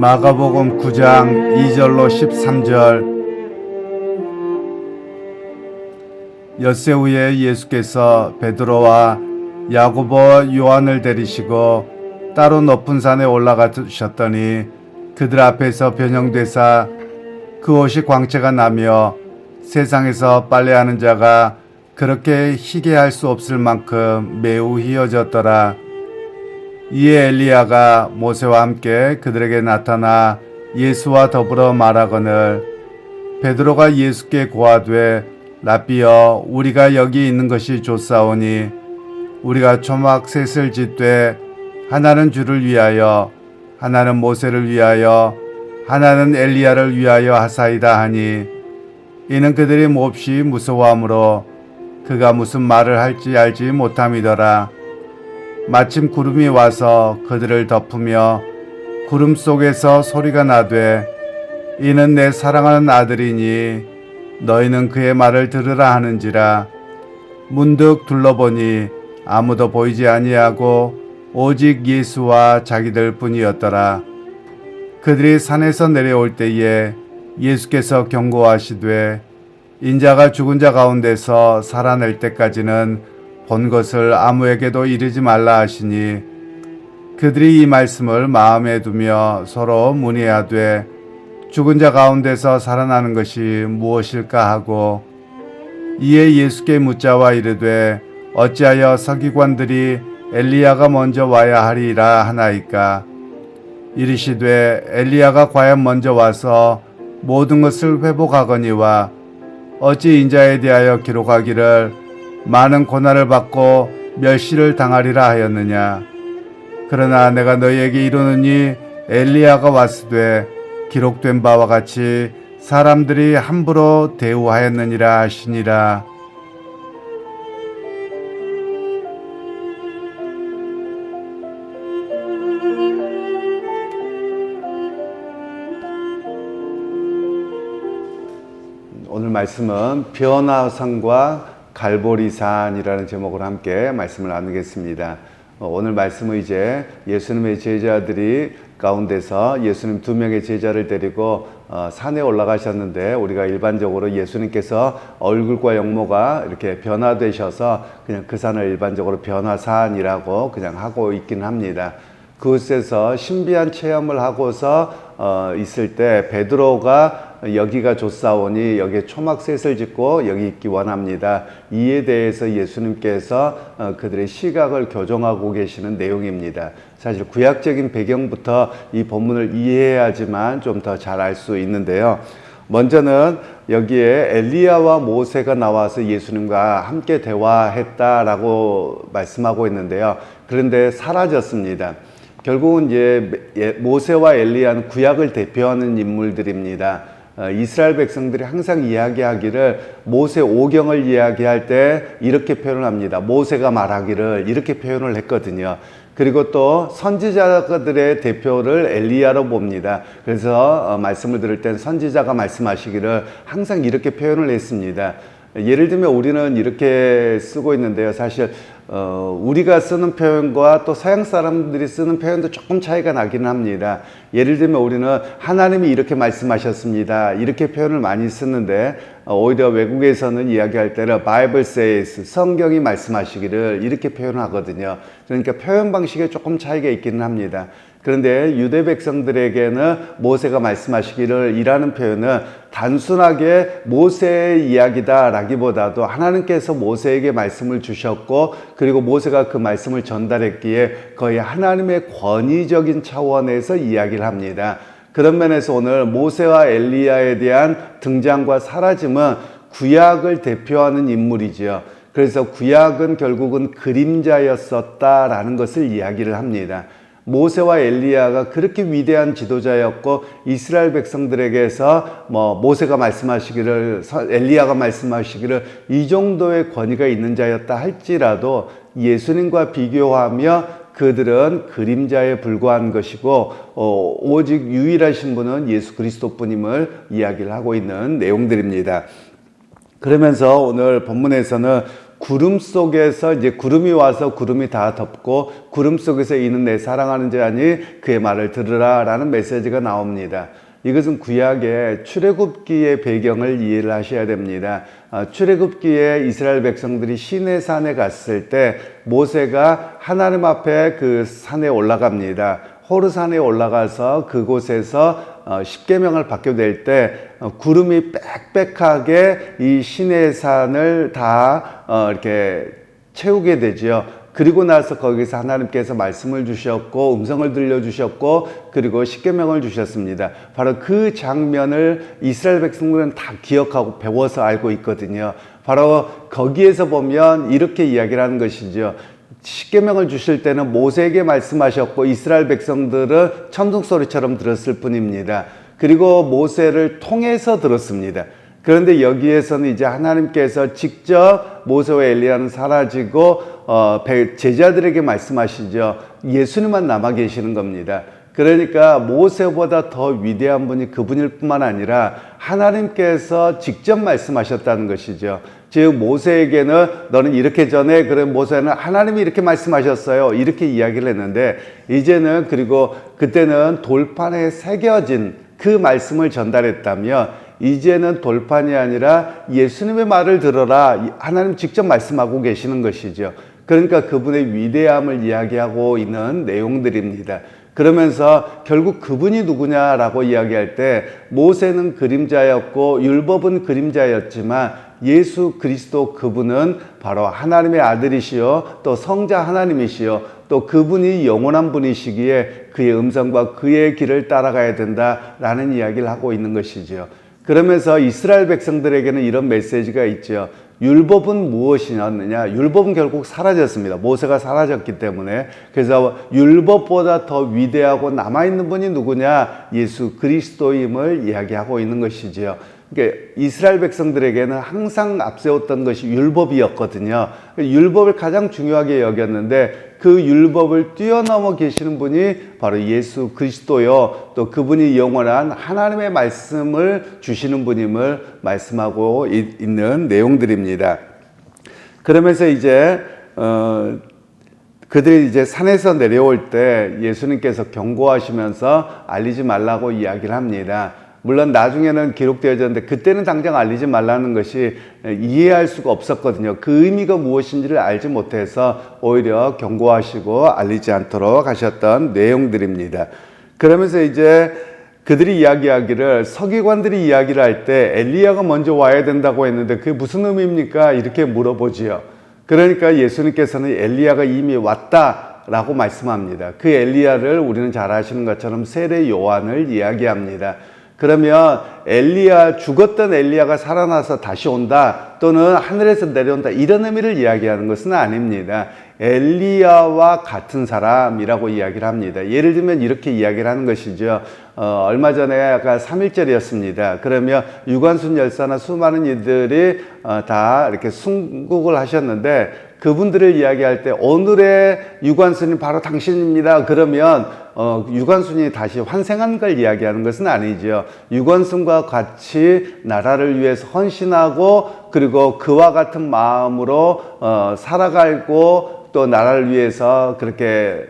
마가복음 9장 2절로 13절. 엿새 후에 예수께서 베드로와 야고보 요한을 데리시고 따로 높은 산에 올라가셨더니 그들 앞에서 변형되사 그 옷이 광채가 나며 세상에서 빨래하는 자가 그렇게 희게 할 수 없을 만큼 매우 희어졌더라. 이에 엘리야가 모세와 함께 그들에게 나타나 예수와 더불어 말하거늘 베드로가 예수께 고하되 랍비여, 우리가 여기 있는 것이 좋사오니 우리가 초막 셋을 짓되 하나는 주를 위하여 하나는 모세를 위하여 하나는 엘리야를 위하여 하사이다 하니, 이는 그들이 몹시 무서워하므로 그가 무슨 말을 할지 알지 못함이더라. 마침 구름이 와서 그들을 덮으며 구름 속에서 소리가 나되 이는 내 사랑하는 아들이니 너희는 그의 말을 들으라 하는지라. 문득 둘러보니 아무도 보이지 아니하고 오직 예수와 자기들 뿐이었더라. 그들이 산에서 내려올 때에 예수께서 경고하시되 인자가 죽은 자 가운데서 살아날 때까지는 본 것을 아무에게도 이르지 말라 하시니, 그들이 이 말씀을 마음에 두며 서로 문의하되 죽은 자 가운데서 살아나는 것이 무엇일까 하고, 이에 예수께 묻자와 이르되 어찌하여 서기관들이 엘리야가 먼저 와야 하리라 하나이까. 이르시되 엘리야가 과연 먼저 와서 모든 것을 회복하거니와 어찌 인자에 대하여 기록하기를 많은 고난을 받고 멸시를 당하리라 하였느냐. 그러나 내가 너희에게 이르노니 엘리야가 왔으되 기록된 바와 같이 사람들이 함부로 대우하였느니라 하시니라. 오늘 말씀은 변화산과 갈보리산이라는 제목으로 함께 말씀을 나누겠습니다. 오늘 말씀은 이제 예수님의 제자들이 가운데서 예수님 2명의 제자를 데리고 산에 올라가셨는데, 우리가 일반적으로 예수님께서 얼굴과 영모가 이렇게 변화되셔서 그냥 그 산을 일반적으로 변화산이라고 그냥 하고 있긴 합니다. 그곳에서 신비한 체험을 하고서 있을 때 베드로가 여기가 좋사오니 여기에 초막셋을 짓고 여기 있기 원합니다. 이에 대해서 예수님께서 그들의 시각을 교정하고 계시는 내용입니다. 사실 구약적인 배경부터 이 본문을 이해해야지만 좀 더 잘 알 수 있는데요. 먼저는 여기에 엘리야와 모세가 나와서 예수님과 함께 대화했다라고 말씀하고 있는데요. 그런데 사라졌습니다. 결국은 이제 모세와 엘리야는 구약을 대표하는 인물들입니다. 이스라엘 백성들이 항상 이야기하기를, 모세 오경을 이야기할 때 이렇게 표현을 합니다. 모세가 말하기를 이렇게 표현을 했거든요. 그리고 또 선지자들의 대표를 엘리야로 봅니다. 그래서 말씀을 들을 땐 선지자가 말씀하시기를 항상 이렇게 표현을 했습니다. 예를 들면 우리는 이렇게 쓰고 있는데요. 사실 우리가 쓰는 표현과 또 서양 사람들이 쓰는 표현도 조금 차이가 나긴 합니다. 예를 들면 우리는 하나님이 이렇게 말씀하셨습니다, 이렇게 표현을 많이 쓰는데, 오히려 외국에서는 이야기할 때는 Bible says, 성경이 말씀하시기를 이렇게 표현하거든요. 그러니까 표현 방식에 조금 차이가 있기는 합니다. 그런데 유대 백성들에게는 모세가 말씀하시기를 이라는 표현은 단순하게 모세의 이야기다 라기보다도 하나님께서 모세에게 말씀을 주셨고, 그리고 모세가 그 말씀을 전달했기에 거의 하나님의 권위적인 차원에서 이야기를 합니다. 그런 면에서 오늘 모세와 엘리야에 대한 등장과 사라짐은 구약을 대표하는 인물이지요. 그래서 구약은 결국은 그림자였었다라는 것을 이야기를 합니다. 모세와 엘리야가 그렇게 위대한 지도자였고, 이스라엘 백성들에게서 모세가 말씀하시기를, 엘리야가 말씀하시기를 이 정도의 권위가 있는 자였다 할지라도 예수님과 비교하며 그들은 그림자에 불과한 것이고, 오직 유일하신 분은 예수 그리스도뿐임을 이야기를 하고 있는 내용들입니다. 그러면서 오늘 본문에서는 구름 속에서 이제 구름이 와서 구름이 다 덮고 구름 속에서 이는 내 사랑하는 자니 그의 말을 들으라 라는 메시지가 나옵니다. 이것은 구약의 출애굽기의 배경을 이해를 하셔야 됩니다. 출애굽기에 이스라엘 백성들이 시내산에 갔을 때 모세가 하나님 앞에 그 산에 올라갑니다. 호르산에 올라가서 그곳에서 십계명을 받게 될 때 구름이 빽빽하게 이 시내산을 다 이렇게 채우게 되죠. 그리고 나서 거기서 하나님께서 말씀을 주셨고 음성을 들려주셨고 그리고 십계명을 주셨습니다. 바로 그 장면을 이스라엘 백성들은 다 기억하고 배워서 알고 있거든요. 바로 거기에서 보면 이렇게 이야기를 하는 것이죠. 십계명을 주실 때는 모세에게 말씀하셨고 이스라엘 백성들은 천둥소리처럼 들었을 뿐입니다. 그리고 모세를 통해서 들었습니다. 그런데 여기에서는 이제 하나님께서 직접 모세와 엘리야는 사라지고 제자들에게 말씀하시죠. 예수님만 남아 계시는 겁니다. 그러니까 모세보다 더 위대한 분이 그분일 뿐만 아니라 하나님께서 직접 말씀하셨다는 것이죠. 즉 모세에게는 너는 이렇게 전해, 그럼 모세는 하나님이 이렇게 말씀하셨어요, 이렇게 이야기를 했는데 이제는 그리고 그때는 돌판에 새겨진 그 말씀을 전달했다면 이제는 돌판이 아니라 예수님의 말을 들어라, 하나님 직접 말씀하고 계시는 것이죠. 그러니까 그분의 위대함을 이야기하고 있는 내용들입니다. 그러면서 결국 그분이 누구냐라고 이야기할 때 모세는 그림자였고 율법은 그림자였지만 예수 그리스도 그분은 바로 하나님의 아들이시요 또 성자 하나님이시요 또 그분이 영원한 분이시기에 그의 음성과 그의 길을 따라가야 된다라는 이야기를 하고 있는 것이죠. 그러면서 이스라엘 백성들에게는 이런 메시지가 있죠. 율법은 무엇이었느냐? 율법은 결국 사라졌습니다. 모세가 사라졌기 때문에. 그래서 율법보다 더 위대하고 남아있는 분이 누구냐? 예수 그리스도임을 이야기하고 있는 것이지요. 그러니까 이스라엘 백성들에게는 항상 앞세웠던 것이 율법이었거든요. 율법을 가장 중요하게 여겼는데 그 율법을 뛰어넘어 계시는 분이 바로 예수 그리스도요. 또 그분이 영원한 하나님의 말씀을 주시는 분임을 말씀하고 있는 내용들입니다. 그러면서 이제 그들이 이제 산에서 내려올 때 예수님께서 경고하시면서 알리지 말라고 이야기를 합니다. 물론 나중에는 기록되어졌는데 그때는 당장 알리지 말라는 것이 이해할 수가 없었거든요. 그 의미가 무엇인지를 알지 못해서 오히려 경고하시고 알리지 않도록 하셨던 내용들입니다. 그러면서 이제 그들이 이야기하기를, 서기관들이 이야기를 할 때 엘리야가 먼저 와야 된다고 했는데 그게 무슨 의미입니까? 이렇게 물어보지요. 그러니까 예수님께서는 엘리야가 이미 왔다라고 말씀합니다. 그 엘리야를 우리는 잘 아시는 것처럼 세례 요한을 이야기합니다. 그러면 죽었던 엘리야가 살아나서 다시 온다 또는 하늘에서 내려온다 이런 의미를 이야기하는 것은 아닙니다. 엘리야와 같은 사람이라고 이야기를 합니다. 예를 들면 이렇게 이야기를 하는 것이죠. 얼마 전에 아까 3.1절이었습니다. 그러면 유관순 열사나 수많은 이들이 다 이렇게 순국을 하셨는데 그분들을 이야기할 때 오늘의 유관순이 바로 당신입니다. 그러면 유관순이 다시 환생한 걸 이야기하는 것은 아니죠. 유관순과 같이 나라를 위해서 헌신하고 그리고 그와 같은 마음으로 살아가고 또 나라를 위해서 그렇게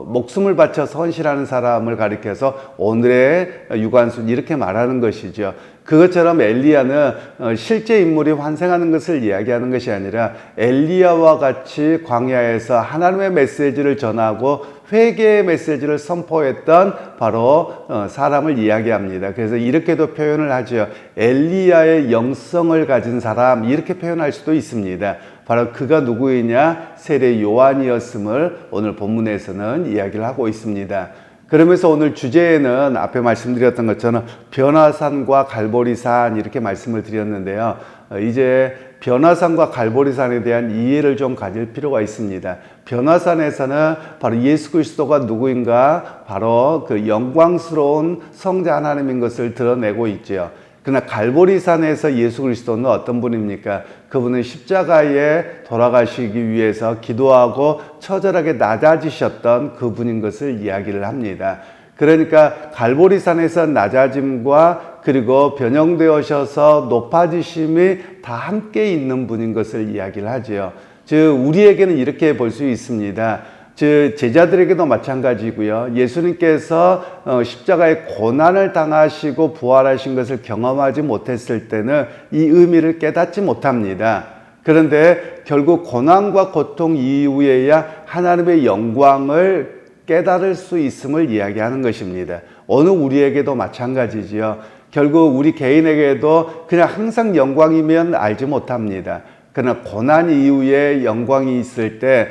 목숨을 바쳐서 헌신하는 사람을 가리켜서 오늘의 유관순 이렇게 말하는 것이죠. 그것처럼 엘리야는 실제 인물이 환생하는 것을 이야기하는 것이 아니라 엘리야와 같이 광야에서 하나님의 메시지를 전하고 회개의 메시지를 선포했던 바로 사람을 이야기합니다. 그래서 이렇게도 표현을 하죠. 엘리야의 영성을 가진 사람 이렇게 표현할 수도 있습니다. 바로 그가 누구이냐? 세례 요한이었음을 오늘 본문에서는 이야기를 하고 있습니다. 그러면서 오늘 주제에는 앞에 말씀드렸던 것처럼 변화산과 갈보리산 이렇게 말씀을 드렸는데요. 이제 변화산과 갈보리산에 대한 이해를 좀 가질 필요가 있습니다. 변화산에서는 바로 예수 그리스도가 누구인가, 바로 그 영광스러운 성자 하나님인 것을 드러내고 있죠. 그러나 갈보리산에서 예수 그리스도는 어떤 분입니까? 그분은 십자가에 돌아가시기 위해서 기도하고 처절하게 낮아지셨던 그분인 것을 이야기를 합니다. 그러니까 갈보리산에서 낮아짐과 그리고 변형되어셔서 높아지심이 다 함께 있는 분인 것을 이야기를 하지요. 즉 우리에게는 이렇게 볼 수 있습니다. 즉 제자들에게도 마찬가지고요. 예수님께서 십자가의 고난을 당하시고 부활하신 것을 경험하지 못했을 때는 이 의미를 깨닫지 못합니다. 그런데 결국 고난과 고통 이후에야 하나님의 영광을 깨달을 수 있음을 이야기하는 것입니다. 어느 우리에게도 마찬가지지요. 결국 우리 개인에게도 그냥 항상 영광이면 알지 못합니다. 그러나 고난 이후에 영광이 있을 때,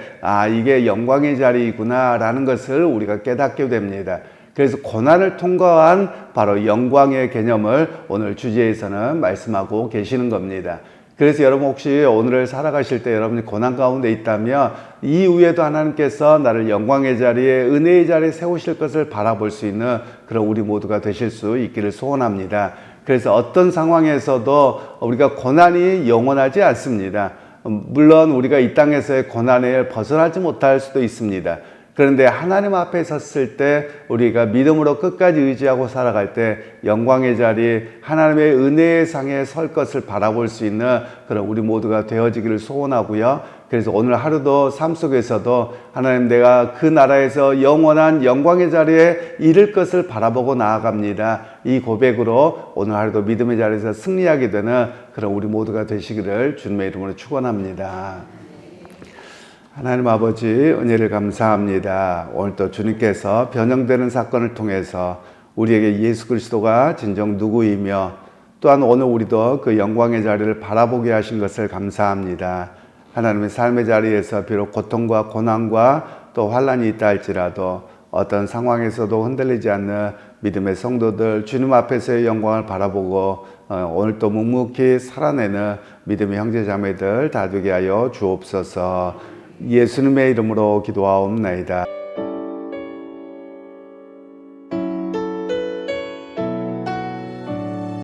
이게 영광의 자리이구나 라는 것을 우리가 깨닫게 됩니다. 그래서 고난을 통과한 바로 영광의 개념을 오늘 주제에서는 말씀하고 계시는 겁니다. 그래서 여러분 혹시 오늘을 살아가실 때 여러분이 고난 가운데 있다면 이후에도 하나님께서 나를 영광의 자리에 은혜의 자리에 세우실 것을 바라볼 수 있는 그런 우리 모두가 되실 수 있기를 소원합니다. 그래서 어떤 상황에서도 우리가 고난이 영원하지 않습니다. 물론 우리가 이 땅에서의 고난에 벗어나지 못할 수도 있습니다. 그런데 하나님 앞에 섰을 때 우리가 믿음으로 끝까지 의지하고 살아갈 때 영광의 자리, 하나님의 은혜의 상에 설 것을 바라볼 수 있는 그런 우리 모두가 되어지기를 소원하고요. 그래서 오늘 하루도 삶 속에서도 하나님, 내가 그 나라에서 영원한 영광의 자리에 이를 것을 바라보고 나아갑니다. 이 고백으로 오늘 하루도 믿음의 자리에서 승리하게 되는 그런 우리 모두가 되시기를 주님의 이름으로 축원합니다. 하나님 아버지, 은혜를 감사합니다. 오늘 또 주님께서 변형되는 사건을 통해서 우리에게 예수 그리스도가 진정 누구이며 또한 오늘 우리도 그 영광의 자리를 바라보게 하신 것을 감사합니다. 하나님의 삶의 자리에서 비록 고통과 고난과 또 환난이 있다 할지라도 어떤 상황에서도 흔들리지 않는 믿음의 성도들, 주님 앞에서의 영광을 바라보고 오늘 또 묵묵히 살아내는 믿음의 형제자매들 다 되게 하여 주옵소서. 예수님의 이름으로 기도하옵나이다.